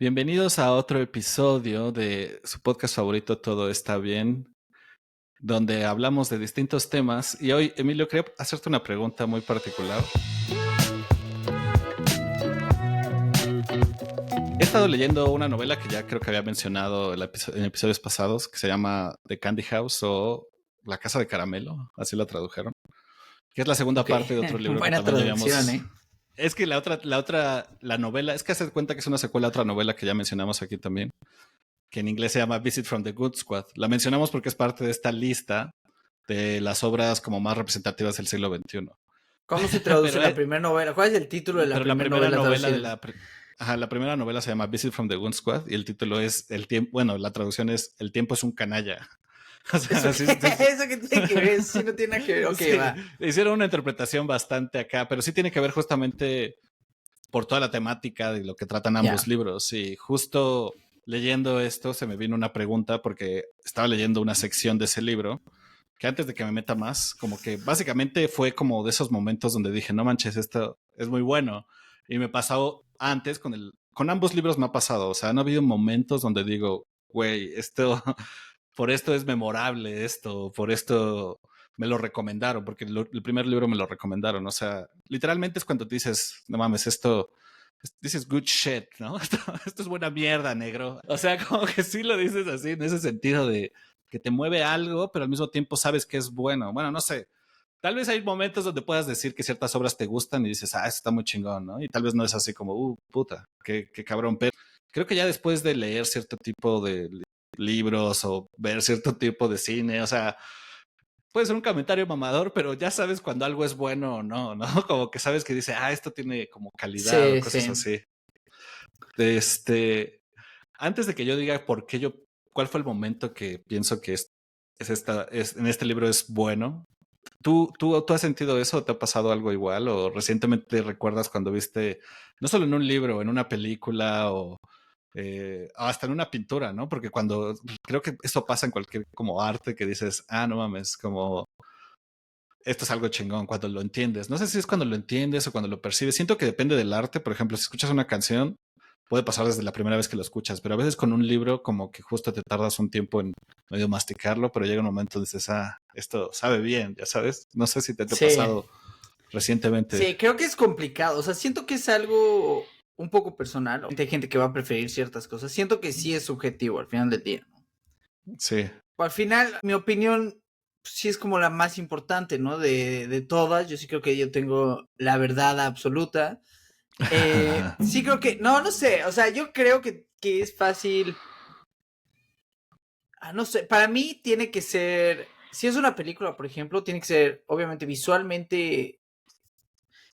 Bienvenidos a otro episodio de su podcast favorito Todo está bien, donde hablamos de distintos temas. Y hoy, Emilio, quería hacerte una pregunta muy particular. He estado leyendo una novela que ya creo que había mencionado en episodios pasados, que se llama The Candy House o La Casa de Caramelo, así la tradujeron, que es la segunda Ok, parte de otro libro que buena también ya traducción, habíamos... ¿eh? Es que la novela, es que hace cuenta que es una secuela a otra novela que ya mencionamos aquí también, que en inglés se llama Visit from the Good Squad. La mencionamos porque es parte de esta lista de las obras como más representativas del siglo XXI. ¿Cómo se traduce pero, la primera novela? ¿Cuál es el título de la pero la primera primera novela novela de traducida? la... Ajá, la primera novela se llama Visit from the Good Squad y el título es El tiempo, bueno, la traducción es El tiempo es un canalla. O sea, ¿Eso qué, así, ¿Eso qué tiene que ver? Eso sí no tiene nada que ver. Ok, sí, va. hicieron una interpretación bastante acá, pero sí tiene que ver justamente por toda la temática de lo que tratan ambos Ya. libros. Y justo leyendo esto se me vino una pregunta porque estaba leyendo una sección de ese libro que antes de que me meta más, como que básicamente fue como de esos momentos donde dije, no manches, esto es muy bueno. Y me pasó antes con ambos libros me ha pasado, o sea, han habido momentos donde digo, güey, esto, por esto es memorable esto, por esto me lo recomendaron, porque el primer libro me lo recomendaron, o sea, literalmente es cuando dices, no mames, esto, dices good shit, ¿no? Esto es buena mierda, negro. O sea, como que sí lo dices así, en ese sentido de que te mueve algo, pero al mismo tiempo sabes que es bueno. Bueno, no sé. Tal vez hay momentos donde puedas decir que ciertas obras te gustan y dices, ah, eso está muy chingón, ¿no? Y tal vez no es así como, puta, qué cabrón. Pero creo que ya después de leer cierto tipo de libros o ver cierto tipo de cine, o sea, puede ser un comentario mamador, pero ya sabes cuando algo es bueno o no, ¿no? Como que sabes que dice, ah, esto tiene como calidad o Sí, cosas sí. así. Este, antes de que yo diga por qué yo, cuál fue el momento que pienso que en este libro es bueno, ¿tú has sentido eso? ¿Te ha pasado algo igual? ¿O recientemente recuerdas cuando viste, no solo en un libro, en una película o hasta en una pintura, ¿no? Porque cuando creo que eso pasa en cualquier como arte que dices, ah, no mames, como esto es algo chingón cuando lo entiendes. No sé si es cuando lo entiendes o cuando lo percibes. Siento que depende del arte. Por ejemplo, si escuchas una canción, puede pasar desde la primera vez que lo escuchas, pero a veces con un libro como que justo te tardas un tiempo en medio masticarlo, pero llega un momento donde dices, ah, esto sabe bien, ya sabes. No sé si te ha Sí. pasado recientemente. Sí, creo que es complicado. O sea, siento que es algo un poco personal. Hay gente que va a preferir ciertas cosas. Siento que sí es subjetivo al final del día, ¿no? Sí. Al final, mi opinión sí es como la más importante, ¿no? De todas. Yo sí creo que yo tengo la verdad absoluta. Sí creo que, no sé, o sea, yo creo que es fácil, no sé, para mí tiene que ser, si es una película, por ejemplo, tiene que ser, obviamente, visualmente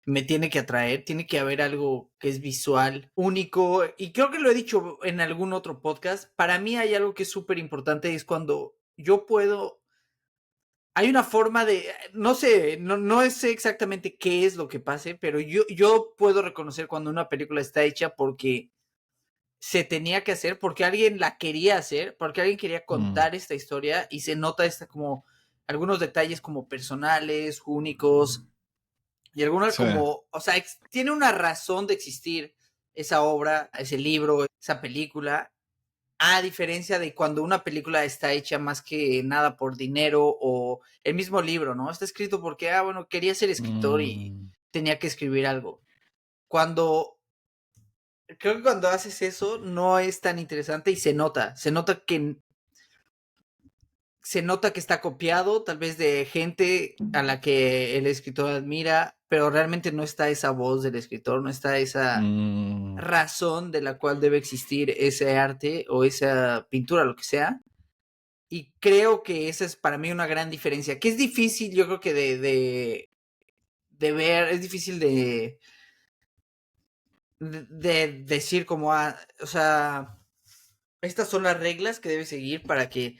me tiene que atraer, tiene que haber algo que es visual, único, y creo que lo he dicho en algún otro podcast, para mí hay algo que es súper importante, es cuando yo puedo, hay una forma de, no sé, no sé exactamente qué es lo que pase, pero yo puedo reconocer cuando una película está hecha porque se tenía que hacer, porque alguien la quería hacer, porque alguien quería Mm, contar esta historia y se nota como algunos detalles como personales, únicos y algunas sí. como, o sea, tiene una razón de existir esa obra, ese libro, esa película, a diferencia de cuando una película está hecha más que nada por dinero o el mismo libro, ¿no? Está escrito porque, bueno, quería ser escritor y Mm, tenía que escribir algo. Cuando creo que cuando haces eso no es tan interesante y se nota que está copiado, tal vez de gente a la que el escritor admira, pero realmente no está esa voz del escritor, no está esa mm, razón de la cual debe existir ese arte o esa pintura, lo que sea. Y creo que esa es para mí una gran diferencia, que es difícil, yo creo que de ver, es difícil de decir como, o sea, estas son las reglas que debe seguir para que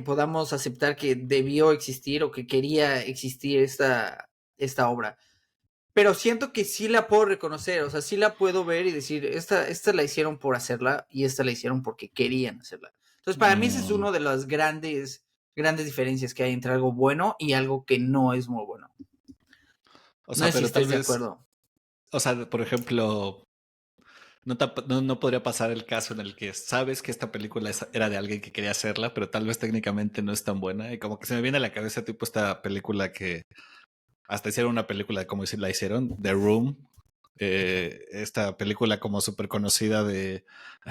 podamos aceptar que debió existir o que quería existir esta obra. Pero siento que sí la puedo reconocer, o sea, sí la puedo ver y decir, esta la hicieron por hacerla y esta la hicieron porque querían hacerla. Entonces, para mí ese es mm. uno de las grandes diferencias que hay entre algo bueno y algo que no es muy bueno. O No sea, sé si pero tal estés de vez, acuerdo. o sea, por ejemplo, no podría pasar el caso en el que sabes que esta película era de alguien que quería hacerla, pero tal vez técnicamente no es tan buena. Y como que se me viene a la cabeza tipo esta película que hasta hicieron una película de cómo la hicieron, The Room. Esta película como súper conocida de...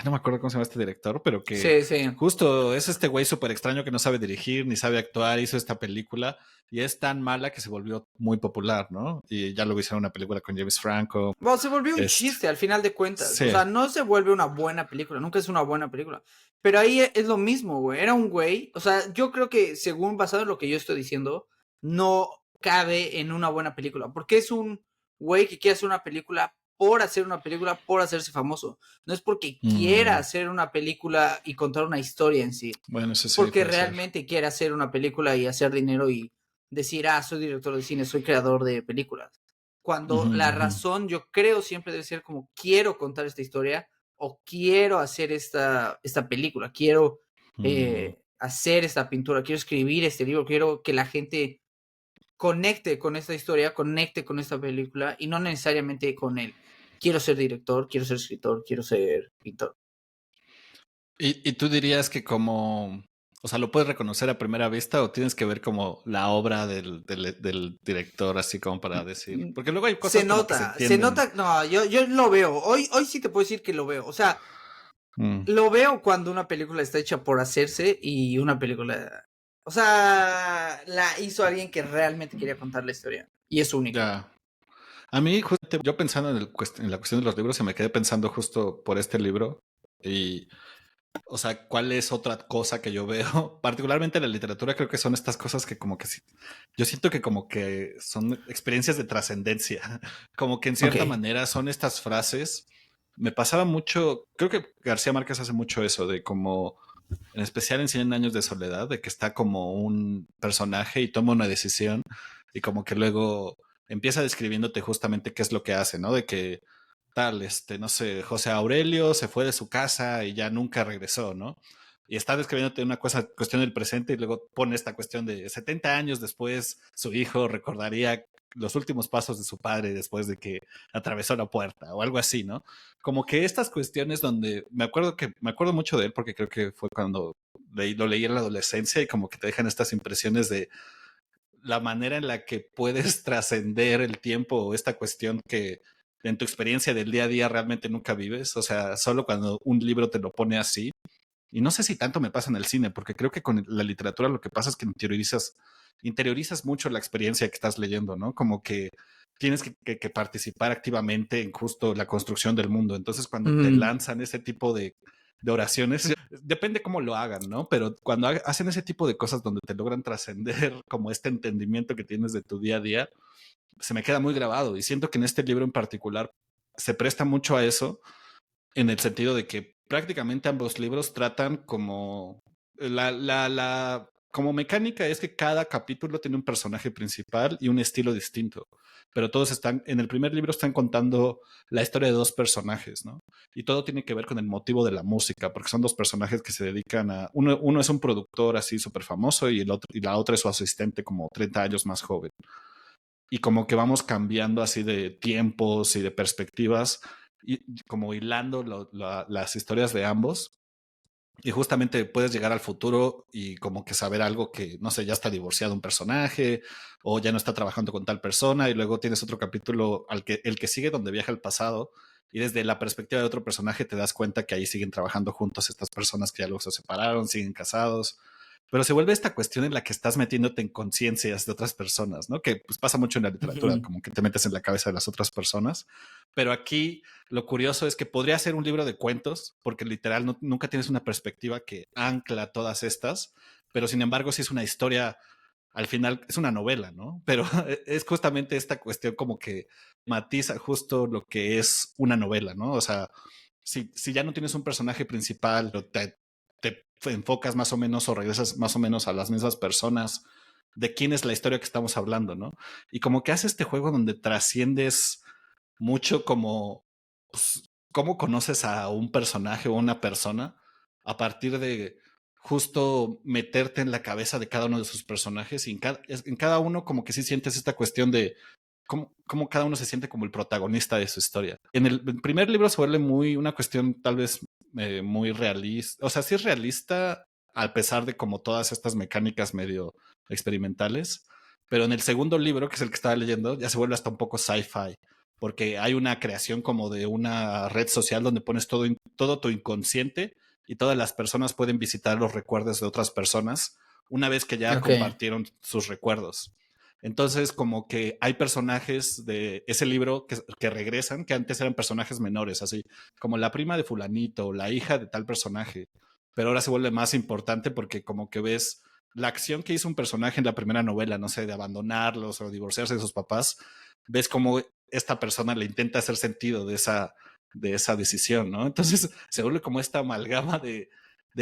no me acuerdo cómo se llama este director, pero que Sí, sí. justo es este güey súper extraño que no sabe dirigir ni sabe actuar, hizo esta película y es tan mala que se volvió muy popular, ¿no? Y ya luego hicieron una película con James Franco. Bueno, se volvió un Este, chiste al final de cuentas. O sí. sea, no se vuelve una buena película, nunca es una buena película. Pero ahí es lo mismo, güey. Era un güey. O sea, yo creo que según basado en lo que yo estoy diciendo, no cabe en una buena película. Porque es un güey que quiere hacer una película por hacer una película, por hacerse famoso. No es porque quiera Mm, hacer una película y contar una historia en sí. bueno, eso Es sí porque puede ser. realmente quiere hacer una película y hacer dinero y decir, ah, soy director de cine, soy creador de películas. Cuando Ujú, la ujú. razón, yo creo, siempre debe ser como quiero contar esta historia o quiero hacer esta película, quiero Mm. hacer esta pintura, quiero escribir este libro, quiero que la gente conecte con esta historia, conecte con esta película y no necesariamente con él. Quiero ser director, quiero ser escritor, quiero ser pintor. Y tú dirías que como, o sea, ¿lo puedes reconocer a primera vista o tienes que ver como la obra del director, así como para decir? Porque luego hay cosas como que se Se entienden. nota, no, yo lo veo, hoy sí te puedo decir que lo veo, o sea, Mm, lo veo cuando una película está hecha por hacerse y una película, o sea, la hizo alguien que realmente quería contar la historia y es única. ya. A mí, justamente, yo pensando en la cuestión de los libros, se me quedé pensando justo por este libro y, o sea, ¿cuál es otra cosa que yo veo? Particularmente en la literatura, creo que son estas cosas que como que sí, yo siento que como que son experiencias de trascendencia, como que en Ok. cierta manera son estas frases. Me pasaba mucho, creo que García Márquez hace mucho eso, de como, en especial en Cien años de soledad, de que está como un personaje y toma una decisión y como que luego empieza describiéndote justamente qué es lo que hace, ¿no? De que tal, no sé, José Aurelio se fue de su casa y ya nunca regresó, ¿no? Y está describiéndote una cuestión del presente y luego pone esta cuestión de 70 años después su hijo recordaría los últimos pasos de su padre después de que atravesó la puerta o algo así, ¿no? Como que estas cuestiones donde me acuerdo mucho de él porque creo que fue cuando lo leí en la adolescencia y como que te dejan estas impresiones de la manera en la que puedes trascender el tiempo o esta cuestión que en tu experiencia del día a día realmente nunca vives, o sea, solo cuando un libro te lo pone así. Y no sé si tanto me pasa en el cine, porque creo que con la literatura lo que pasa es que interiorizas mucho la experiencia que estás leyendo, ¿no? Como que tienes que participar activamente en justo la construcción del mundo. Entonces, cuando te Mm, lanzan ese tipo de oraciones, depende cómo lo hagan, ¿no? Pero cuando hacen ese tipo de cosas donde te logran trascender como este entendimiento que tienes de tu día a día, se me queda muy grabado. Y siento que en este libro en particular se presta mucho a eso, en el sentido de que prácticamente ambos libros tratan como como mecánica es que cada capítulo tiene un personaje principal y un estilo distinto, pero todos están, en el primer libro están contando la historia de dos personajes, ¿no? Y todo tiene que ver con el motivo de la música, porque son dos personajes que se dedican a, uno es un productor así súper famoso y, y la otra es su asistente como 30 años más joven. Y como que vamos cambiando así de tiempos y de perspectivas, y como hilando las historias de ambos. Y justamente puedes llegar al futuro y como que saber algo que, no sé, ya está divorciado un personaje o ya no está trabajando con tal persona y luego tienes otro capítulo el que sigue donde viaja al pasado y desde la perspectiva de otro personaje te das cuenta que ahí siguen trabajando juntos estas personas que ya luego se separaron, siguen casados, pero se vuelve esta cuestión en la que estás metiéndote en conciencias de otras personas, ¿no? Que pues pasa mucho en la literatura, ujú. como que te metes en la cabeza de las otras personas, pero aquí lo curioso es que podría ser un libro de cuentos, porque literal nunca tienes una perspectiva que ancla todas estas, pero sin embargo sí es una historia, al final es una novela, ¿no? Pero es justamente esta cuestión como que matiza justo lo que es una novela, ¿no? O sea, si ya no tienes un personaje principal, te enfocas más o menos o regresas más o menos a las mismas personas, de quién es la historia que estamos hablando, ¿no? Y como que hace este juego donde trasciendes mucho como pues, cómo conoces a un personaje o una persona a partir de justo meterte en la cabeza de cada uno de sus personajes y en cada uno como que sí sientes esta cuestión de cómo cada uno se siente como el protagonista de su historia. En el primer libro se vuelve una cuestión tal vez muy realista. O sea, sí es realista a pesar de como todas estas mecánicas medio experimentales. Pero en el segundo libro, que es el que estaba leyendo, ya se vuelve hasta un poco sci-fi. Porque hay una creación como de una red social donde pones todo tu inconsciente y todas las personas pueden visitar los recuerdos de otras personas una vez que ya compartieron sus recuerdos. Entonces, como que hay personajes de ese libro que regresan, que antes eran personajes menores, así como la prima de fulanito o la hija de tal personaje, pero ahora se vuelve más importante porque como que ves la acción que hizo un personaje en la primera novela, no sé, de abandonarlos o divorciarse de sus papás, ves cómo esta persona le intenta hacer sentido de esa decisión, ¿no? Entonces se vuelve como esta amalgama de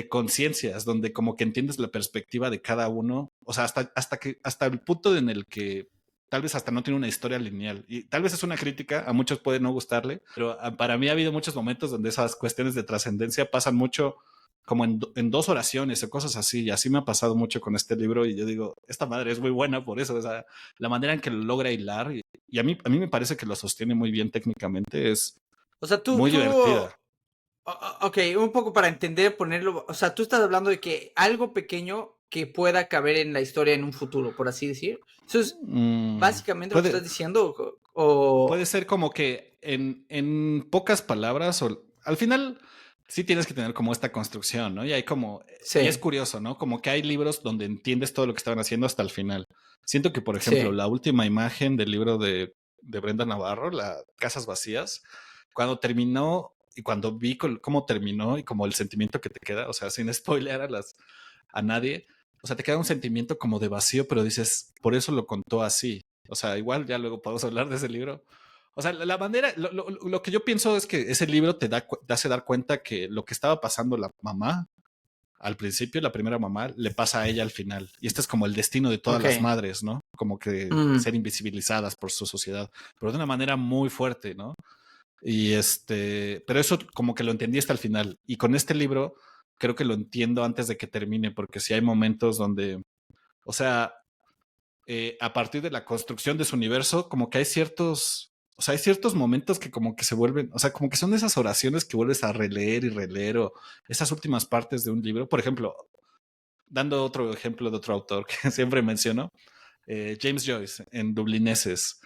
conciencias, donde como que entiendes la perspectiva de cada uno, o sea, hasta el punto en el que tal vez hasta no tiene una historia lineal. Y tal vez es una crítica, a muchos puede no gustarle, pero para mí ha habido muchos momentos donde esas cuestiones de trascendencia pasan mucho como en dos oraciones o cosas así, y así me ha pasado mucho con este libro, y yo digo, esta madre es muy buena por eso, o sea, la manera en que lo logra hilar, y a mí me parece que lo sostiene muy bien técnicamente, es o sea, muy divertida. Ok, un poco para entender, ponerlo, o sea, tú estás hablando de que algo pequeño que pueda caber en la historia en un futuro, por así decir. Eso es básicamente lo que Puede, estás diciendo, o... puede ser como que en pocas palabras, o al final sí tienes que tener como esta construcción, ¿no? Y hay como, y es Sí, curioso, ¿no? Como que hay libros donde entiendes todo lo que estaban haciendo hasta el final. Siento que, por ejemplo, sí. la última imagen del libro de Brenda Navarro, La Casas Vacías, cuando terminó y cuando vi cómo terminó y como el sentimiento que te queda, o sea, sin spoiler a nadie, o sea, te queda un sentimiento como de vacío, pero dices, por eso lo contó así. O sea, igual ya luego podemos hablar de ese libro. O sea, la manera, lo que yo pienso es que ese libro te hace dar cuenta que lo que estaba pasando la mamá al principio, la primera mamá, le pasa a ella al final. Y este es como el destino de todas Ok. las madres, ¿no? Como que Mm. ser invisibilizadas por su sociedad, pero de una manera muy fuerte, ¿no? Y pero eso como que lo entendí hasta el final. Y con este libro creo que lo entiendo antes de que termine, porque si hay momentos donde, o sea, a partir de la construcción de su universo, como que hay ciertos momentos que como que se vuelven, o sea, como que son esas oraciones que vuelves a releer y releer, o esas últimas partes de un libro. Por ejemplo, dando otro ejemplo de otro autor que siempre menciono, James Joyce en Dublineses.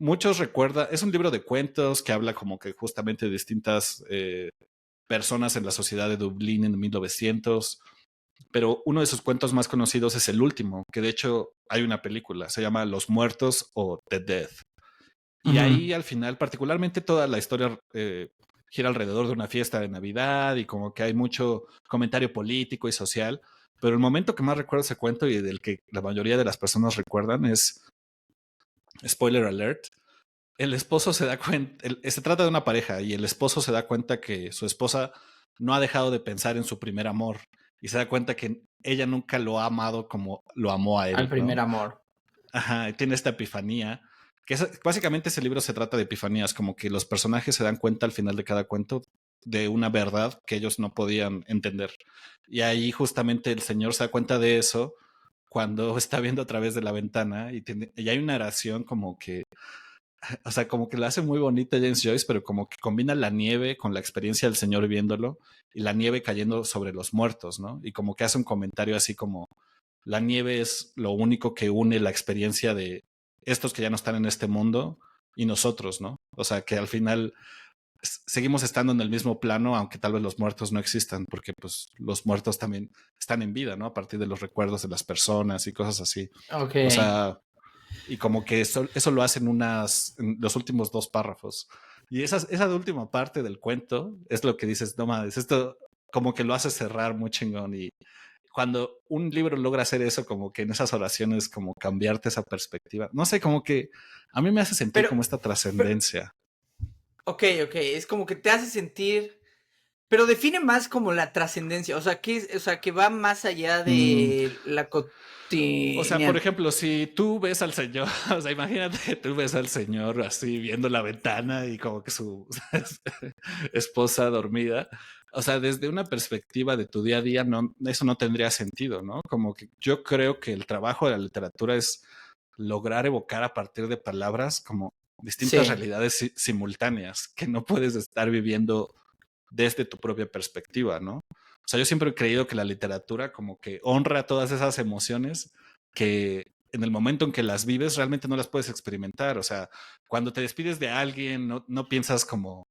Muchos recuerdan, es un libro de cuentos que habla como que justamente de distintas personas en la sociedad de Dublín en 1900, pero uno de sus cuentos más conocidos es el último, que de hecho hay una película, se llama Los Muertos o The Dead. Y ahí al final, particularmente toda la historia gira alrededor de una fiesta de Navidad y como que hay mucho comentario político y social, pero el momento que más recuerdo ese cuento y del que la mayoría de las personas recuerdan es, spoiler alert, el esposo se da cuenta, se trata de una pareja y el esposo se da cuenta que su esposa no ha dejado de pensar en su primer amor y se da cuenta que ella nunca lo ha amado como lo amó a Al él, primer ¿no? amor. Ajá, tiene esta epifanía, básicamente ese libro se trata de epifanías, como que los personajes se dan cuenta al final de cada cuento de una verdad que ellos no podían entender. Y ahí justamente el señor se da cuenta de eso cuando está viendo a través de la ventana y hay una narración como que, o sea, como que la hace muy bonita James Joyce, pero como que combina la nieve con la experiencia del señor viéndolo y la nieve cayendo sobre los muertos, ¿no? Y como que hace un comentario así como, la nieve es lo único que une la experiencia de estos que ya no están en este mundo y nosotros, ¿no? O sea, que al final seguimos estando en el mismo plano, aunque tal vez los muertos no existan, porque pues los muertos también están en vida, ¿no? A partir de los recuerdos de las personas y cosas así. Ok. O sea, y como que eso lo hacen en los últimos dos párrafos. Y esa última parte del cuento es lo que dices, no mames, esto como que lo hace cerrar muy chingón. Y cuando un libro logra hacer eso, como que en esas oraciones, como cambiarte esa perspectiva, no sé, como que a mí me hace sentir Pero, como esta pero, trascendencia. ok, es como que te hace sentir, pero define más como la trascendencia, o sea, o sea, que va más allá Mm, de la O sea, por cotidianidad. ejemplo, si tú ves al señor, o sea, imagínate, tú ves al señor así viendo la ventana y como que su esposa dormida. O sea, desde una perspectiva de tu día a día, no, eso no tendría sentido, ¿no? Como que yo creo que el trabajo de la literatura es lograr evocar a partir de palabras como distintas Sí. realidades simultáneas que no puedes estar viviendo desde tu propia perspectiva, ¿no? O sea, yo siempre he creído que la literatura como que honra todas esas emociones que en el momento en que las vives realmente no las puedes experimentar. O sea, cuando te despides de alguien, no piensas como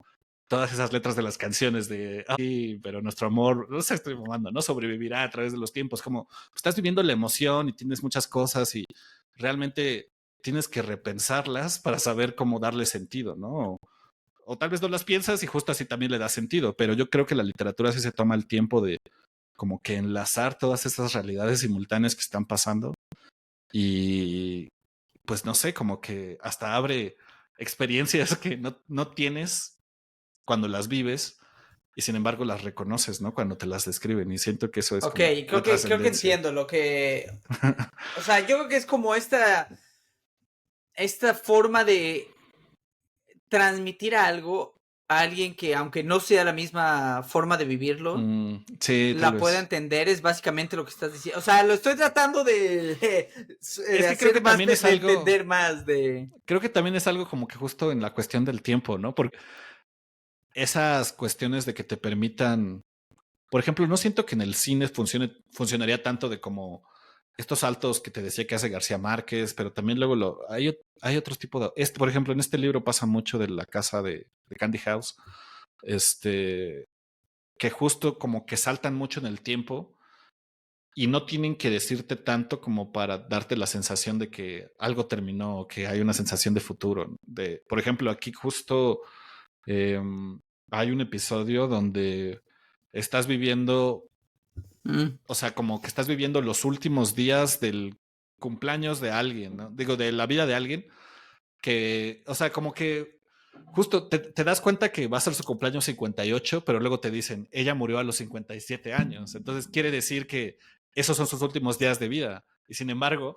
todas esas letras de las canciones de, ay, pero nuestro amor, no sé, estoy mamando, ¿no? Sobrevivirá a través de los tiempos, como estás viviendo la emoción y tienes muchas cosas y realmente tienes que repensarlas para saber cómo darle sentido, ¿no? O tal vez no las piensas y justo así también le da sentido, pero yo creo que la literatura sí se toma el tiempo de como que enlazar todas estas realidades simultáneas que están pasando y pues no sé, como que hasta abre experiencias que no tienes cuando las vives y sin embargo las reconoces, ¿no? Cuando te las describen y siento que eso es Ok, como la creo que trascendencia. entiendo lo que... O sea, yo creo que es como esta forma de transmitir algo a alguien que, aunque no sea la misma forma de vivirlo, Sí, tal la pueda vez. entender, es básicamente lo que estás diciendo. O sea, lo estoy tratando Es de que creo que hacer más, también es de algo, entender más de... creo que también es algo como que justo en la cuestión del tiempo, ¿no? Porque esas cuestiones de que te permitan, por ejemplo, no siento que en el cine funcionaría tanto de como estos saltos que te decía que hace García Márquez, pero también luego hay otros tipos de, por ejemplo, en este libro pasa mucho de la casa de Candy House, este, que justo como que saltan mucho en el tiempo y no tienen que decirte tanto como para darte la sensación de que algo terminó o que hay una sensación de futuro. Por ejemplo, aquí justo eh, hay un episodio donde estás viviendo, Mm. o sea, como que estás viviendo los últimos días del cumpleaños de alguien, ¿no? Digo, de la vida de alguien, que, o sea, como que justo te das cuenta que va a ser su cumpleaños 58, pero luego te dicen, ella murió a los 57 años. Entonces quiere decir que esos son sus últimos días de vida. Y sin embargo,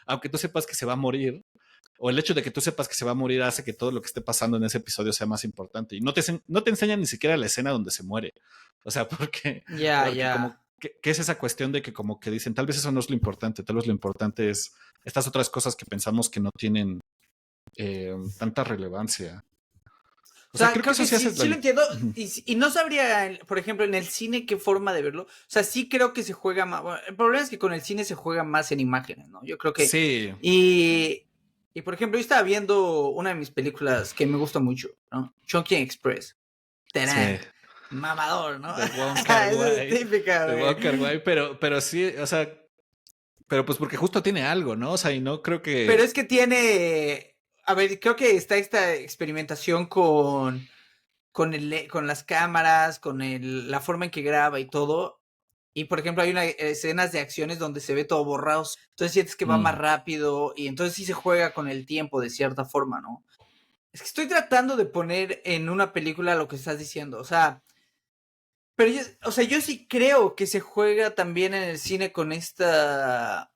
aunque tú sepas que se va a morir, o el hecho de que tú sepas que se va a morir hace que todo lo que esté pasando en ese episodio sea más importante. Y no te enseñan ni siquiera la escena donde se muere. O sea, Ya, porque ya. como, que es esa cuestión de que como que dicen, tal vez eso no es lo importante, tal vez lo importante es estas otras cosas que pensamos que no tienen tanta relevancia. O O sea, sea, creo que creo eso que sí hace sí, sí lo entiendo. Ujú. Y no sabría, por ejemplo, en el cine qué forma de verlo. O sea, sí creo que se juega más. Bueno, el problema es que con el cine se juega más en imágenes, ¿no? Yo creo que. Sí, Y, y por ejemplo, yo estaba viendo una de mis películas que me gusta mucho, ¿no? Chunking Express. sí. Terán. Mamador, ¿no? De Wong Kar Esa es Wai. típica, De güey. Wong Kar Wai, pero sí, o sea, pero pues porque justo tiene algo, ¿no? O sea, y no creo Pero que. es que tiene. A ver, creo que está esta experimentación con las cámaras, la forma en que graba y todo. Y por ejemplo, hay una escenas de acciones donde se ve todo borrado. Entonces sientes que va más Mm, rápido. Y entonces sí se juega con el tiempo de cierta forma, ¿no? Es que estoy tratando de poner en una película lo que estás diciendo. O sea, pero o sea, yo sí creo que se juega también en el cine con esta.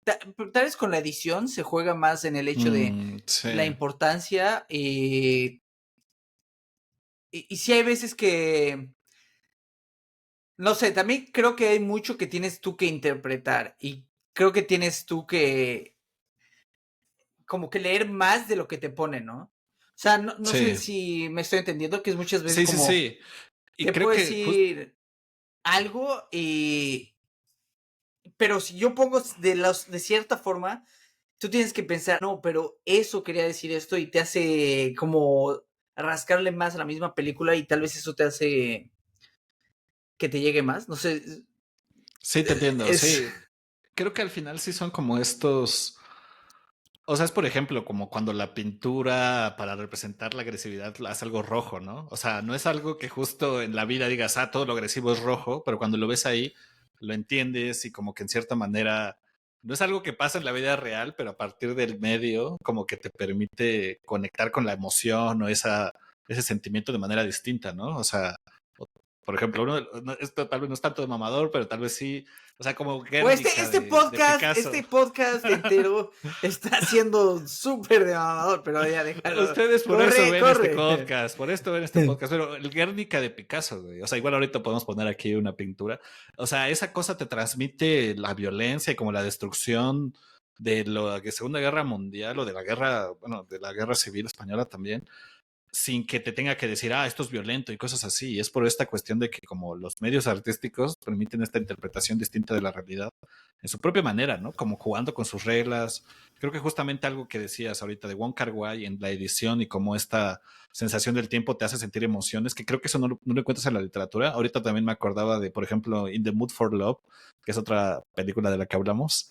Tal vez con la edición se juega más en el hecho de la sí, importancia y sí hay veces que, no sé, también creo que hay mucho que tienes tú que interpretar y creo que tienes tú que como que leer más de lo que te ponen, ¿no? O sea, no sé sí, si me estoy entendiendo, que es muchas veces sí, sí, como sí. Y te creo puedo que justo, decir algo pero si yo pongo de cierta forma, tú tienes que pensar, no, pero eso quería decir esto y te hace como rascarle más a la misma película y tal vez eso te hace que te llegue más. No sé, sí te entiendo, es... sí. Creo que al final sí son como estos. O sea, es por ejemplo como cuando la pintura para representar la agresividad hace algo rojo, ¿no? O sea, no es algo que justo en la vida digas, ah, todo lo agresivo es rojo, pero cuando lo ves ahí, lo entiendes y como que en cierta manera no es algo que pasa en la vida real, pero a partir del medio como que te permite conectar con la emoción o ese sentimiento de manera distinta, ¿no? O sea, por ejemplo, esto tal vez no es tanto de mamador, pero tal vez sí, o sea, como Pues Guernica de este Picasso. podcast entero está siendo súper de mamador, pero ya déjalo. Ustedes por eso Corre, ven este corre. podcast, por esto ven este podcast, pero el Guernica de Picasso, güey. O sea, igual ahorita podemos poner aquí una pintura. O sea, esa cosa te transmite la violencia y como la destrucción de la Segunda Guerra Mundial o de la guerra, bueno, de la Guerra Civil Española también, sin que te tenga que decir, esto es violento y cosas así. Y es por esta cuestión de que como los medios artísticos permiten esta interpretación distinta de la realidad en su propia manera, ¿no? Como jugando con sus reglas. Creo que justamente algo que decías ahorita de Wong Kar-wai en la edición y cómo esta sensación del tiempo te hace sentir emociones, que creo que eso no lo encuentras en la literatura. Ahorita también me acordaba de, por ejemplo, In the Mood for Love, que es otra película de la que hablamos,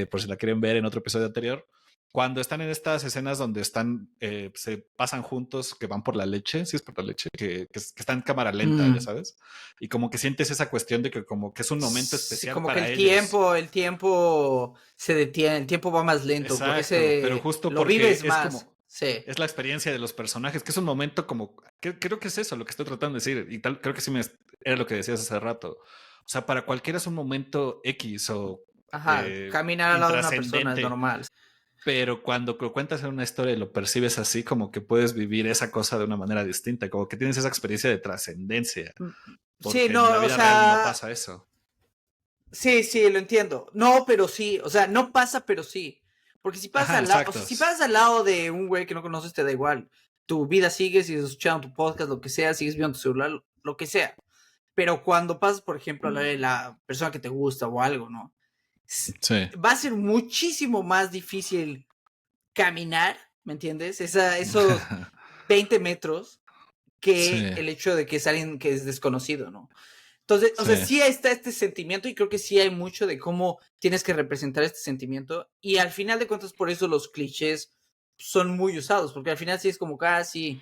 por si la quieren ver en otro episodio anterior, cuando están en estas escenas donde están, se pasan juntos, que van por la leche, sí es por la leche, que están en cámara lenta, ya sabes, y como que sientes esa cuestión de que como que es un momento Sí, especial como que para ellos. el tiempo se detiene, el tiempo va más lento, Exacto, pero justo lo porque vives es más, como, sí. es la experiencia de los personajes, que es un momento como, creo que es eso lo que estoy tratando de decir, y tal, creo que sí era lo que decías hace rato. O sea, para cualquiera es un momento X o Ajá, caminar al lado de una persona es intrascendente, normal. pero cuando lo cuentas en una historia y lo percibes así, como que puedes vivir esa cosa de una manera distinta, como que tienes esa experiencia de trascendencia, Mm, sí, porque en la no, o vida real no sea, pasa eso. sí, sí, lo entiendo. No, pero sí, o sea, no pasa, pero sí. Porque si pasas Ajá, al lado, o sea, si exactos. pasas al lado de un güey que no conoces, te da igual. Tu vida sigue, sigues escuchando tu podcast, lo que sea, sigues viendo tu celular, lo que sea. Pero cuando pasas, por ejemplo, a la de la persona que te gusta o algo, ¿no? Sí. Va a ser muchísimo más difícil caminar, ¿me entiendes? Esos 20 metros que Sí, el hecho de que es alguien que es desconocido, ¿no? Entonces, o sí. sea, sí está este sentimiento y creo que sí hay mucho de cómo tienes que representar este sentimiento y al final de cuentas por eso los clichés son muy usados, porque al final sí es como casi,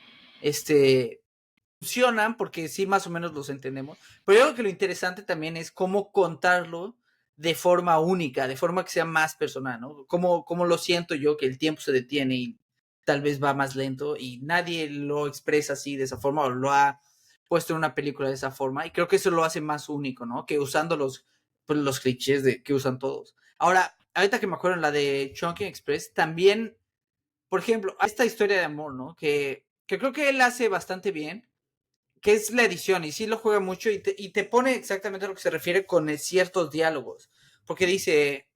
funcionan porque sí más o menos los entendemos, pero yo creo que lo interesante también es cómo contarlo de forma única, de forma que sea más personal, ¿no? Cómo lo siento yo, que el tiempo se detiene y tal vez va más lento y nadie lo expresa así de esa forma o lo ha puesto en una película de esa forma y creo que eso lo hace más único, ¿no? Que usando pues, los clichés que usan todos. Ahora, ahorita que me acuerdo en la de Chunking Express, también, por ejemplo, esta historia de amor, ¿no? Que creo que él hace bastante bien, que es la edición, y sí lo juega mucho y te pone exactamente a lo que se refiere con ciertos diálogos. Porque dice,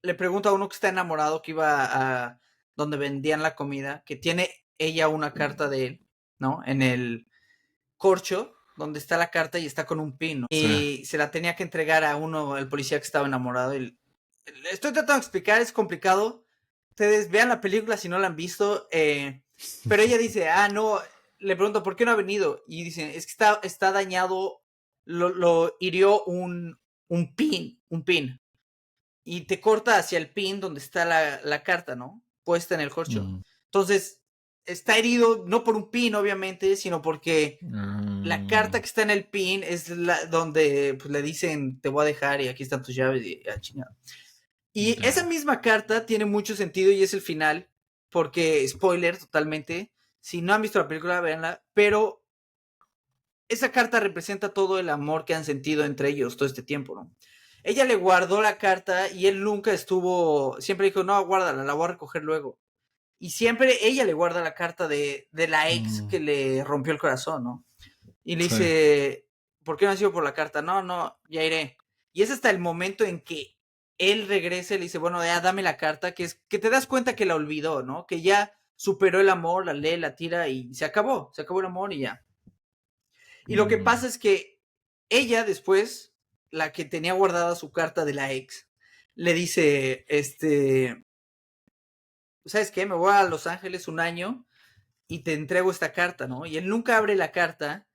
le pregunta a uno que está enamorado que iba a donde vendían la comida, que tiene ella una carta de él, ¿no? En el corcho, donde está la carta y está con un pin, ¿no? Sí. Y se la tenía que entregar a uno, el policía que estaba enamorado. Y estoy tratando de explicar, es complicado. Ustedes vean la película si no la han visto. Pero ella dice, no, le pregunto, ¿por qué no ha venido? Y dice, es que está dañado, lo hirió un pin. Y te corta hacia el pin donde está la carta, ¿no? Puesta en el corcho. Mm. Entonces, está herido no por un pin, obviamente, sino porque la carta Mm. que está en el pin es donde pues, le dicen, te voy a dejar y aquí están tus llaves y chingada. Y esa Ya. misma carta tiene mucho sentido y es el final, porque, spoiler totalmente, si no han visto la película, véanla, pero esa carta representa todo el amor que han sentido entre ellos todo este tiempo, ¿no? Ella le guardó la carta y él nunca estuvo, siempre dijo, no, guárdala, la voy a recoger luego. Y siempre ella le guarda la carta de la ex Mm. que le rompió el corazón, ¿no? Y le Sí. dice, ¿por qué no has ido por la carta? No, no, ya iré. Y es hasta el momento en que él regresa y le dice, bueno, ya dame la carta, que es que te das cuenta que la olvidó, ¿no? Que ya superó el amor, la lee, la tira y se acabó el amor y ya. Y lo que Mm. pasa es que ella después, la que tenía guardada su carta de la ex, le dice, ¿sabes qué? Me voy a Los Ángeles un año y te entrego esta carta, ¿no? Y él nunca abre la carta,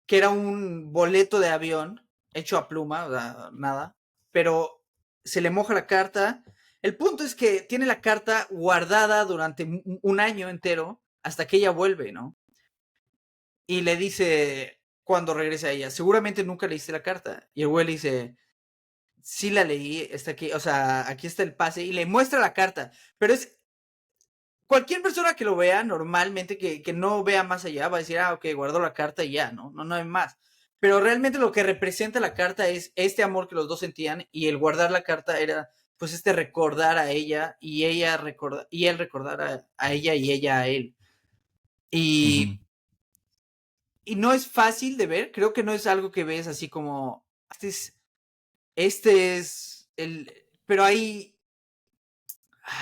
que era un boleto de avión hecho a pluma, o sea, nada, pero se le moja la carta. El punto es que tiene la carta guardada durante un año entero hasta que ella vuelve, ¿no? Y le dice cuando regresa a ella, seguramente nunca leíste la carta. Y el güey le dice, sí la leí, está aquí, o sea, aquí está el pase y le muestra la carta, pero es cualquier persona que lo vea normalmente, que no vea más allá, va a decir, ok, guardó la carta y ya, ¿no? No hay más. Pero realmente lo que representa la carta es este amor que los dos sentían y el guardar la carta era pues recordar a ella y ella y él recordar a ella y ella a él. Ujú. Y no es fácil de ver, creo que no es algo que ves así como, este es el, pero hay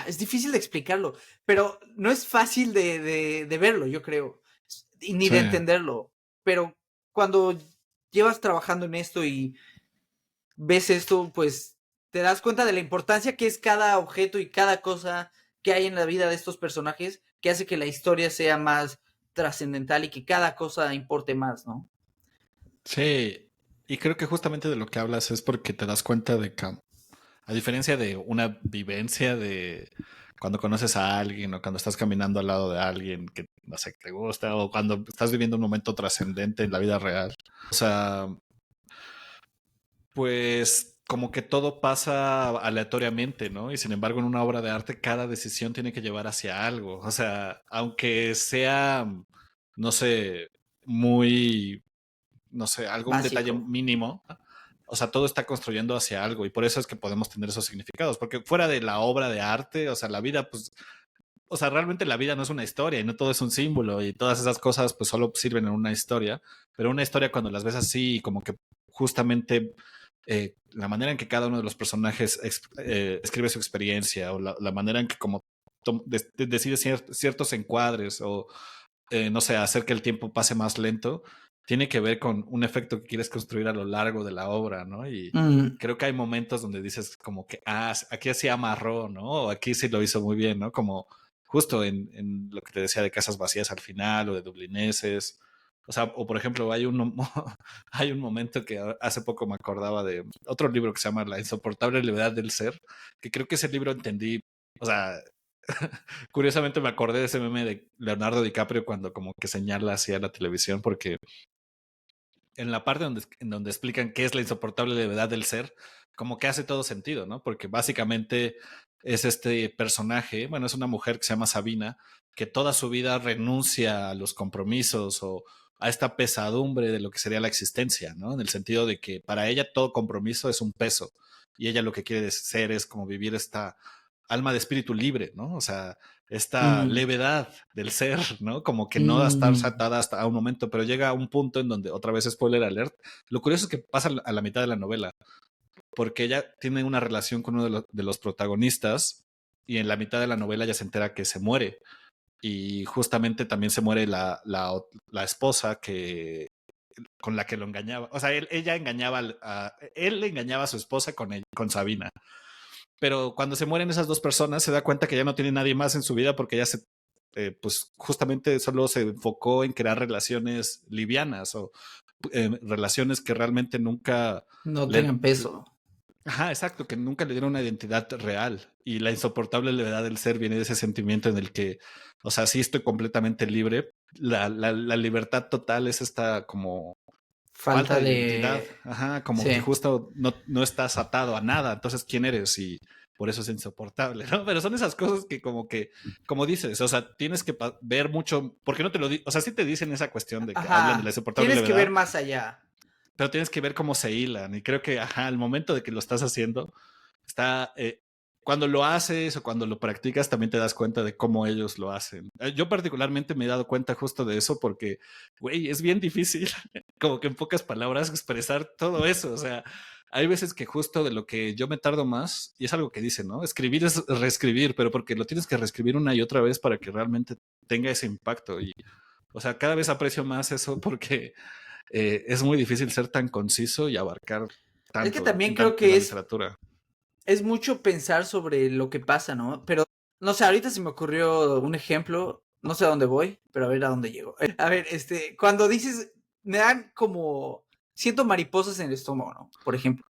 Es difícil de explicarlo, pero no es fácil de verlo, yo creo, y ni Sí, de entenderlo. Pero cuando llevas trabajando en esto y ves esto, pues te das cuenta de la importancia que es cada objeto y cada cosa que hay en la vida de estos personajes, que hace que la historia sea más trascendental y que cada cosa importe más, ¿no? sí. Y creo que justamente de lo que hablas es porque te das cuenta de que, a diferencia de una vivencia de cuando conoces a alguien o cuando estás caminando al lado de alguien que no sé, que te gusta o cuando estás viviendo un momento trascendente en la vida real. O sea, pues como que todo pasa aleatoriamente, ¿no? Y sin embargo, en una obra de arte, cada decisión tiene que llevar hacia algo. O sea, aunque sea, no sé, muy, no sé, algún detalle Básico. mínimo, o sea, todo está construyendo hacia algo y por eso es que podemos tener esos significados, porque fuera de la obra de arte, o sea, la vida, pues, o sea, realmente la vida no es una historia y no todo es un símbolo y todas esas cosas pues solo sirven en una historia, pero una historia cuando las ves así como que justamente la manera en que cada uno de los personajes escribe su experiencia o la manera en que como decide ciertos encuadres o no sé, hacer que el tiempo pase más lento, tiene que ver con un efecto que quieres construir a lo largo de la obra, ¿no? Y Mm, creo que hay momentos donde dices como que, ah, aquí sí amarró, ¿no? O aquí sí lo hizo muy bien, ¿no? Como justo en lo que te decía de Casas Vacías al final o de Dublineses. O sea, o por ejemplo, hay un momento que hace poco me acordaba de otro libro que se llama La insoportable levedad del ser, que creo que ese libro entendí, o sea, curiosamente me acordé de ese meme de Leonardo DiCaprio cuando como que señala hacia la televisión, porque en la parte en donde explican qué es la insoportable levedad del ser, como que hace todo sentido, ¿no? Porque básicamente es este personaje, bueno, es una mujer que se llama Sabina, que toda su vida renuncia a los compromisos o a esta pesadumbre de lo que sería la existencia, ¿no? En el sentido de que para ella todo compromiso es un peso y ella lo que quiere ser es como vivir esta alma de espíritu libre, ¿no? O sea, esta mm, levedad del ser, ¿no? Como que no estar mm. atada hasta a un momento, pero llega a un punto en donde, otra vez spoiler alert, lo curioso es que pasa a la mitad de la novela, porque ella tiene una relación con uno de los protagonistas y en la mitad de la novela ella se entera que se muere y justamente también se muere la esposa que con la que lo engañaba, o sea, ella engañaba él le engañaba a su esposa con Sabina, pero cuando se mueren esas dos personas se da cuenta que ya no tiene nadie más en su vida porque ya pues justamente solo se enfocó en crear relaciones livianas o relaciones que realmente nunca No le... tengan peso. Ajá, exacto, que nunca le dieron una identidad real. Y la insoportable levedad del ser viene de ese sentimiento en el que, o sea, sí estoy completamente libre. La libertad total es esta como falta Falta de identidad, de... ajá, como que Sí. justo no estás atado a nada, entonces ¿quién eres? Y por eso es insoportable, ¿no? Pero son esas cosas que como que, como dices, o sea, tienes que ver mucho, porque no te lo o sea, sí te dicen esa cuestión de que hablan de la Ajá. insoportable Tienes que ver levedad, más allá. pero tienes que ver cómo se hilan, y creo que, ajá, al momento de que lo estás haciendo, está, cuando lo haces o cuando lo practicas, también te das cuenta de cómo ellos lo hacen. Yo particularmente me he dado cuenta justo de eso porque, güey, es bien difícil, como que en pocas palabras, expresar todo eso. O sea, hay veces que justo de lo que yo me tardo más, y es algo que dicen, ¿no? Escribir es reescribir, pero porque lo tienes que reescribir una y otra vez para que realmente tenga ese impacto. Y, o sea, cada vez aprecio más eso porque es muy difícil ser tan conciso y abarcar Es que tanto también creo en la que literatura. es mucho pensar sobre lo que pasa, ¿no? Pero, no sé, ahorita se me ocurrió un ejemplo, no sé a dónde voy, pero a ver a dónde llego. A ver, cuando dices, me dan como, siento mariposas en el estómago, ¿no? Por ejemplo.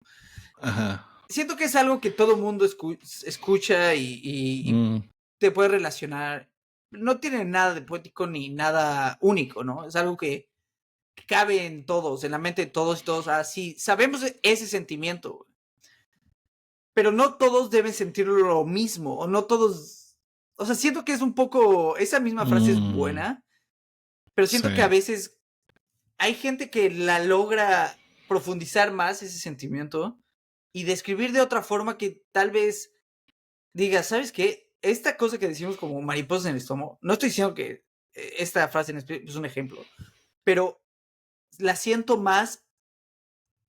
Ajá. Siento que es algo que todo mundo escucha y Mm, te puede relacionar. No tiene nada de poético ni nada único, ¿no? Es algo que cabe en todos, en la mente de todos y todos. Así, sabemos ese sentimiento, pero no todos deben sentir lo mismo, o no todos, o sea, siento que es un poco, esa misma frase es mm, buena, pero sí. siento que a veces hay gente que la logra profundizar más ese sentimiento y describir de otra forma que tal vez diga, ¿sabes qué? Esta cosa que decimos como mariposas en el estómago, no estoy diciendo que esta frase es un ejemplo, pero la siento más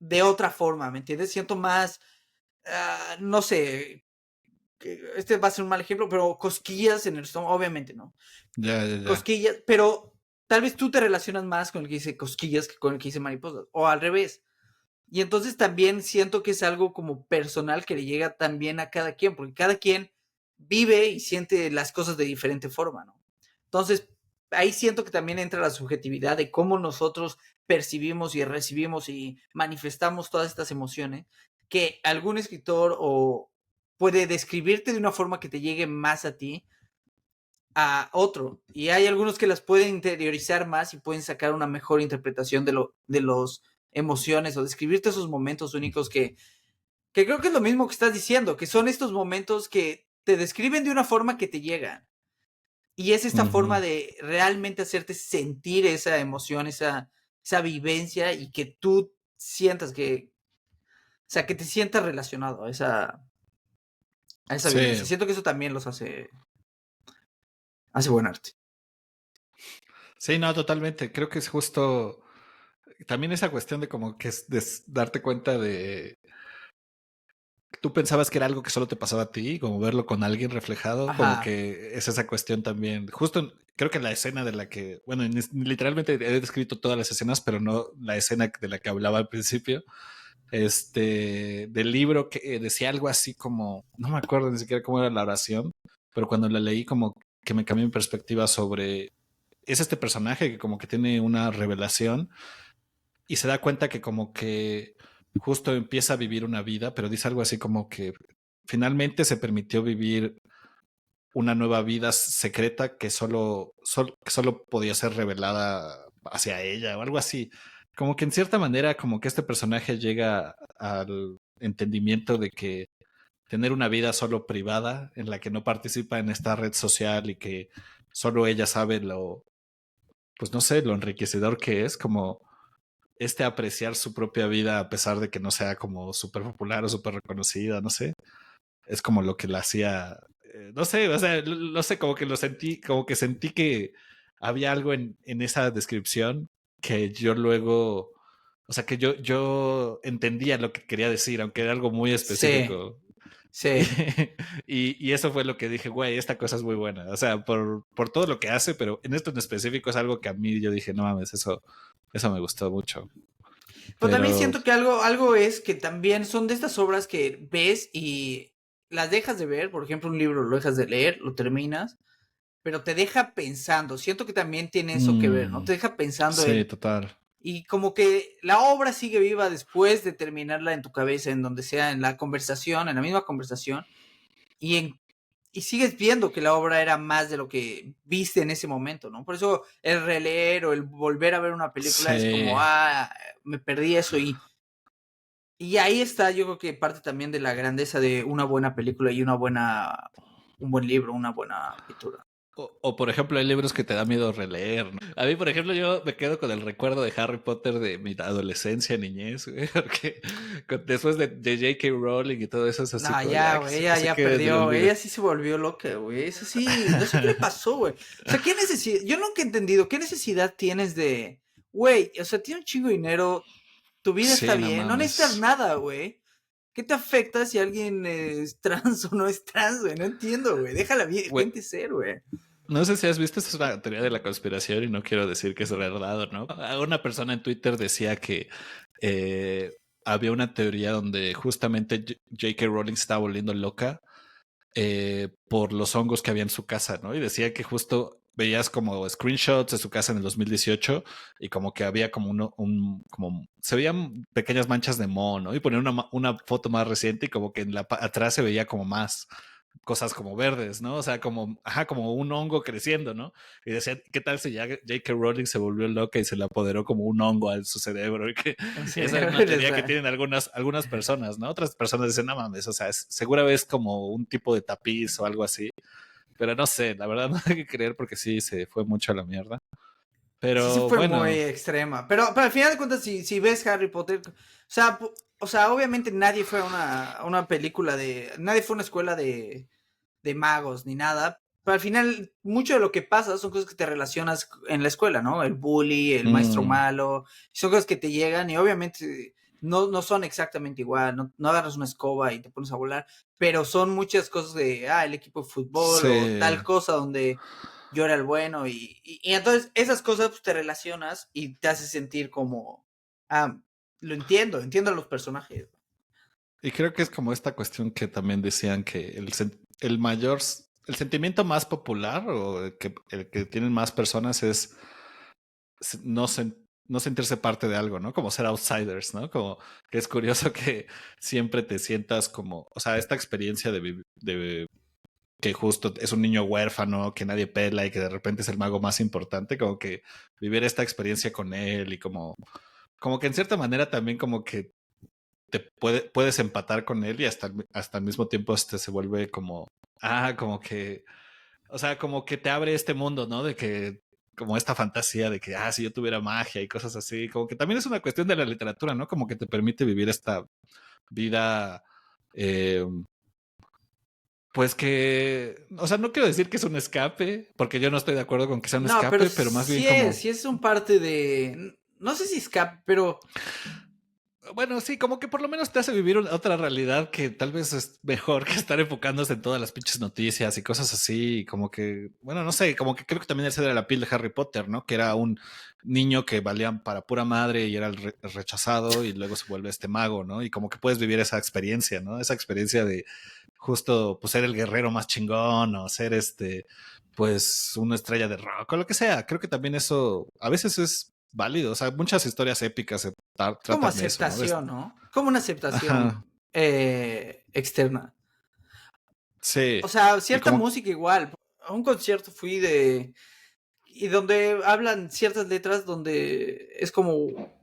de otra forma, ¿me entiendes? Siento más, no sé, este va a ser un mal ejemplo, pero cosquillas en el estómago, obviamente no. Ya. Cosquillas, pero tal vez tú te relacionas más con el que dice cosquillas que con el que dice mariposas, o al revés. Y entonces también siento que es algo como personal que le llega también a cada quien, porque cada quien vive y siente las cosas de diferente forma, ¿no? Entonces, ahí siento que también entra la subjetividad de cómo nosotros percibimos y recibimos y manifestamos todas estas emociones, que algún escritor o puede describirte de una forma que te llegue más a ti, a otro. Y hay algunos que las pueden interiorizar más y pueden sacar una mejor interpretación de los emociones o describirte esos momentos únicos que creo que es lo mismo que estás diciendo, que son estos momentos que te describen de una forma que te llegan. Y es esta forma de realmente hacerte sentir esa emoción, esa vivencia y que tú sientas que, o sea, que te sientas relacionado a esa Sí. vivencia. Siento que eso también hace buen arte. Sí, no, totalmente. Creo que es justo también esa cuestión de como que es darte cuenta de tú pensabas que era algo que solo te pasaba a ti, como verlo con alguien reflejado, como Ajá. que es esa cuestión también. Justo creo que la escena de la que, bueno, literalmente he descrito todas las escenas, pero no la escena de la que hablaba al principio, del libro que decía algo así como, no me acuerdo ni siquiera cómo era la oración, pero cuando la leí como que me cambió mi perspectiva sobre, es este personaje que como que tiene una revelación y se da cuenta que como que justo empieza a vivir una vida, pero dice algo así como que finalmente se permitió vivir una nueva vida secreta que solo podía ser revelada hacia ella o algo así. Como que en cierta manera, como que este personaje llega al entendimiento de que tener una vida solo privada, en la que no participa en esta red social y que solo ella sabe pues no sé, lo enriquecedor que es, como apreciar su propia vida a pesar de que no sea como súper popular o súper reconocida, no sé. Es como lo que la hacía, no sé, o sea, no sé, como que lo sentí, como que sentí que había algo en esa descripción que yo luego, o sea, que yo entendía lo que quería decir, aunque era algo muy Sí, específico. Y, sí. y eso fue lo que dije, güey, esta cosa es muy buena. O sea, por todo lo que hace, pero en esto en específico es algo que a mí yo dije, no mames, eso me gustó mucho. Pero también Pero siento que algo es que también son de estas obras que ves y las dejas de ver. Por ejemplo, un libro lo dejas de leer, lo terminas, pero te deja pensando. Siento que también tiene eso que ver, ¿no? Te deja pensando sí, en... total. Y como que la obra sigue viva después de terminarla en tu cabeza, en donde sea, en la conversación, en la misma conversación. Y en y sigues viendo que la obra era más de lo que viste en ese momento, ¿no? Por eso el releer o el volver a ver una película es como, Sí. me perdí eso y ahí está, yo creo que parte también de la grandeza de una buena película y un buen libro, una buena pintura. O, por ejemplo, hay libros que te da miedo releer, ¿no? A mí, por ejemplo, yo me quedo con el recuerdo de Harry Potter de mi adolescencia, niñez, güey, porque después de J.K. Rowling y todo eso es así No, como de, ya, que güey, que ella se ya quede en el perdió, olvido. ella sí se volvió loca, güey, eso sí, no sé qué le pasó, güey. O sea, ¿qué necesidad? Yo nunca he entendido, ¿qué necesidad tienes de, güey, o sea, tienes un chingo de dinero, tu vida está Sí, no bien, no necesitas mames. nada, güey. ¿Qué te afecta si alguien es trans o no es trans, güey? No entiendo, güey. Deja la Güey, gente ser, güey. no sé si has visto, esta es una teoría de la conspiración y no quiero decir que es verdad o no. Una persona en Twitter decía que había una teoría donde justamente J.K. Rowling se estaba volviendo loca por los hongos que había en su casa, ¿no? Y decía que justo veías como screenshots de su casa en el 2018 y como que había como como se veían pequeñas manchas de moho, ¿no? Y ponía una foto más reciente y como que atrás se veía como más cosas como verdes, ¿no? O sea, como, ajá, como un hongo creciendo, ¿no? Y decían, ¿qué tal si ya J.K. Rowling se volvió loca y se le apoderó como un hongo a su cerebro? Y que Sí, esa es una teoría que tienen algunas personas, ¿no? Otras personas dicen, no mames, o sea, segura vez como un tipo de tapiz o algo así. Pero no sé, la verdad no hay que creer porque sí se fue mucho a la mierda. sí se Pero fue muy bueno, extrema. Pero al final de cuentas, si ves Harry Potter, o sea, obviamente nadie fue a una película de. Nadie fue a una escuela de magos ni nada. Pero al final, mucho de lo que pasa son cosas que te relacionas en la escuela, ¿no? El bully, el maestro mm, malo, son cosas que te llegan y obviamente no son exactamente igual, no agarras una escoba y te pones a volar, pero son muchas cosas de, el equipo de fútbol o Sí. tal cosa donde yo era el bueno y entonces esas cosas pues, te relacionas y te hace sentir como, lo entiendo a los personajes. Y creo que es como esta cuestión que también decían que el mayor, el sentimiento más popular o el que tienen más personas es no, no sentirse parte de algo, ¿no? Como ser outsiders, ¿no? Como que es curioso que siempre te sientas como, o sea, esta experiencia de que justo es un niño huérfano, que nadie pela y que de repente es el mago más importante, como que vivir esta experiencia con él y como que en cierta manera también como que puedes empatar con él y hasta al mismo tiempo se vuelve como, como que, o sea, como que te abre este mundo, ¿no? De que, como esta fantasía de que, si yo tuviera magia y cosas así, como que también es una cuestión de la literatura, ¿no? Como que te permite vivir esta vida, pues que, o sea, no quiero decir que es un escape, porque yo no estoy de acuerdo con que sea un No, pero escape, pero más bien como sí es un parte de, no sé si escape, pero bueno, sí, como que por lo menos te hace vivir otra realidad que tal vez es mejor que estar enfocándose en todas las pinches noticias y cosas así. Y como que, bueno, no sé, como que creo que también ese era la piel de Harry Potter, ¿no? Que era un niño que valía para pura madre y era el rechazado y luego se vuelve este mago, ¿no? Y como que puedes vivir esa experiencia, ¿no? Esa experiencia de justo pues, ser el guerrero más chingón o ser pues una estrella de rock o lo que sea. Creo que también eso a veces es válido. O sea, muchas historias épicas se como tratan de eso, ¿no? aceptación, ¿no? Como una Ajá. aceptación externa. O Sí. sea, Y cierta como, música igual. A un concierto fui y donde hablan ciertas letras donde es como,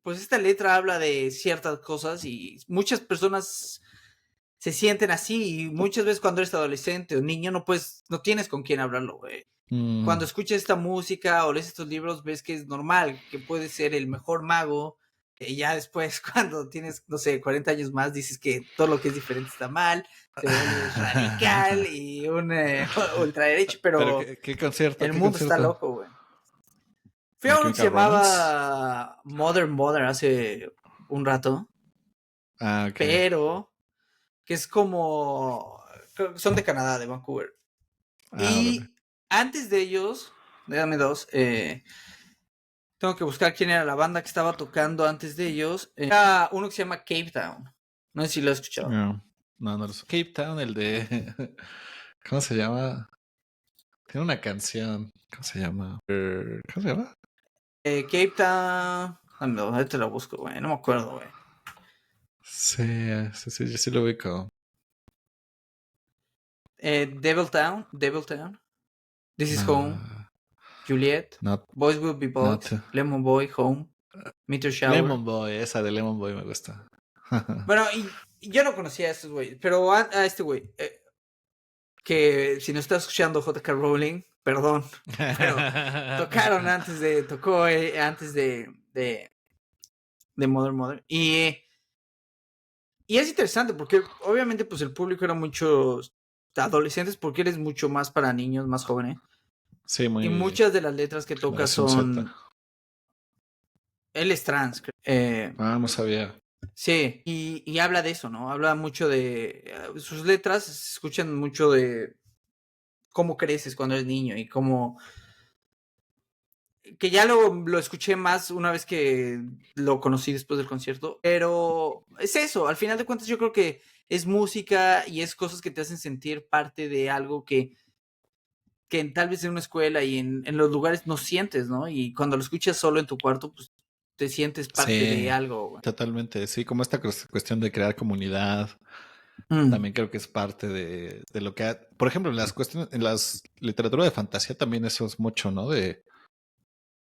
pues esta letra habla de ciertas cosas y muchas personas se sienten así y muchas veces cuando eres adolescente o niño no tienes con quién hablarlo, güey. Cuando mm, escuchas esta música o lees estos libros, ves que es normal, que puedes ser el mejor mago. Y ya después, cuando tienes, no sé, 40 años más, dices que todo lo que es diferente está mal, te vuelves radical y un ultraderecho, pero pero qué concierto, el qué mundo está concierto. loco, güey. Fui My a uno que se Chemical Romance. llamaba Mother hace un rato, Ok. pero que es como, son de Canadá, de Vancouver. Órale. Y antes de ellos, déjame dos, tengo que buscar quién era la banda que estaba tocando antes de ellos. Era uno que se llama Cape Town. No sé si lo has escuchado. No, no lo sé. Cape Town, el de. ¿Cómo se llama? Tiene una canción. ¿Cómo se llama? ¿Cómo se llama? Cape Town. Dame, ahorita lo busco, güey. No me acuerdo, güey. Sí, sí, sí, yo sí lo ubico. Devil Town. Devil Town. This is Home. No, Juliet. not, Boys Will Be not. Boys. Lemon Boy. Home. Meteor Shower. Lemon Boy, esa de Lemon Boy me gusta. Bueno, y yo no conocía a estos güey, pero a este güey, que si no está escuchando J.K. Rowling, perdón, pero tocó antes de Mother. Y es interesante porque obviamente pues el público era muchos adolescentes porque eres mucho más para niños más jóvenes. Sí, Y muy muchas de las letras que toca generación Z. son... Él es trans, No sabía. sí, y habla de eso, ¿no? Habla mucho de... sus letras se escuchan mucho de cómo creces cuando eres niño y cómo... Que ya lo escuché más una vez que lo conocí después del concierto, pero es eso, al final de cuentas yo creo que es música y es cosas que te hacen sentir parte de algo que tal vez en una escuela y en los lugares no sientes, ¿no? Y cuando lo escuchas solo en tu cuarto, pues te sientes parte de Sí, algo, güey. totalmente. Sí, como esta cuestión de crear comunidad, Mm, también creo que es parte de lo que por ejemplo, en las cuestiones, en las literatura de fantasía también eso es mucho, ¿no? De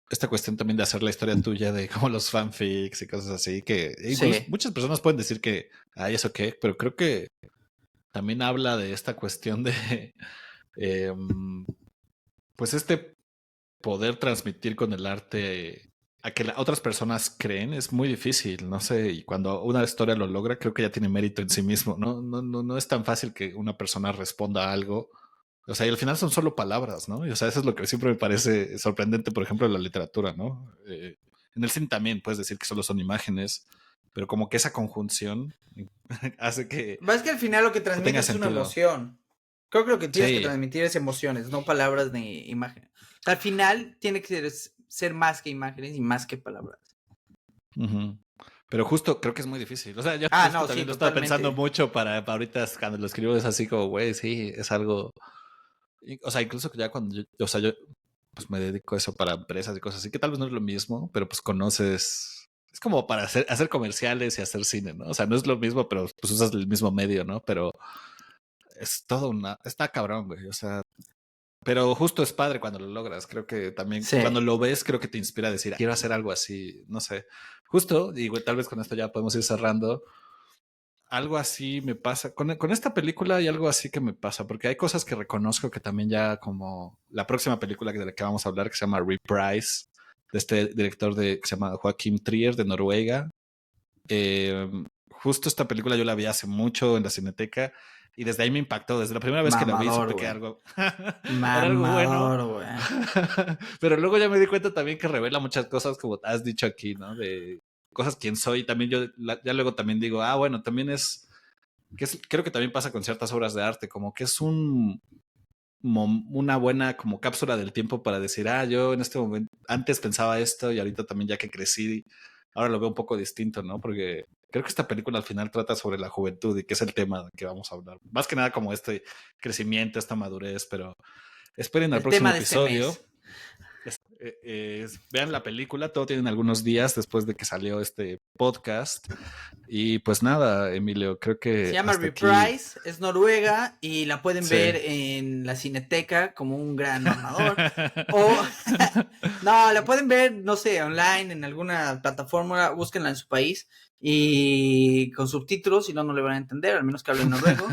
esta cuestión también de hacer la historia tuya de como los fanfics y cosas así, que incluso sí, muchas personas pueden decir que, ay, eso qué, pero creo que también habla de esta cuestión de, pues poder transmitir con el arte a que otras personas creen es muy difícil, no sé, y cuando una historia lo logra, creo que ya tiene mérito en sí mismo, ¿no? No es tan fácil que una persona responda a algo. O sea, y al final son solo palabras, ¿no? Y, o sea, eso es lo que siempre me parece sorprendente, por ejemplo, en la literatura, ¿no? En el cine también puedes decir que solo son imágenes, pero como que esa conjunción hace que Es que al final lo que transmite es una emoción. Creo que lo que tienes que transmitir es emociones, no palabras ni imágenes. O sea, al final tiene que ser más que imágenes y más que palabras. Pero justo creo que es muy difícil. O sea, yo no, también sí, lo estaba pensando mucho para ahorita cuando lo escribo es así como, güey, sí, es algo... O sea, incluso ya cuando yo pues me dedico a eso para empresas y cosas así, que tal vez no es lo mismo, pero pues conoces... Es como para hacer comerciales y hacer cine, ¿no? O sea, no es lo mismo, pero pues usas el mismo medio, ¿no? Pero es todo está cabrón, güey. O sea, pero justo es padre cuando lo logras. Creo que también cuando lo ves, creo que te inspira a decir, quiero hacer algo así, no sé. Justo, y tal vez con esto ya podemos ir cerrando. Algo así me pasa. Con esta película hay algo así que me pasa, porque hay cosas que reconozco que también ya como la próxima película de la que vamos a hablar, que se llama Reprise, de este director que se llama Joachim Trier, de Noruega. Justo esta película yo la vi hace mucho en la Cineteca y desde ahí me impactó. Desde la primera vez que la vi supe que era algo bueno. Pero luego ya me di cuenta también que revela muchas cosas como has dicho aquí, ¿no? De cosas quién soy. También yo ya luego también digo, bueno, también creo que también pasa con ciertas obras de arte, como que es una buena como cápsula del tiempo para decir, yo en este momento, antes pensaba esto y ahorita también ya que crecí, ahora lo veo un poco distinto, ¿no? Porque creo que esta película al final trata sobre la juventud y que es el tema que vamos a hablar. Más que nada como este crecimiento, esta madurez, pero esperen al próximo episodio. Vean la película, todo tienen algunos días después de que salió este podcast. Y pues nada, Emilio, creo que... Se llama Reprise, es noruega y la pueden ver en la Cineteca como un gran mamador. No, la pueden ver, no sé, online, en alguna plataforma, búsquenla en su país y con subtítulos, si no, no le van a entender, al menos que hablen noruego.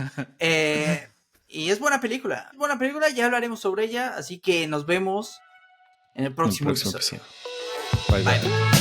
Y es buena película, ya hablaremos sobre ella, así que nos vemos en el próximo episodio. Bye.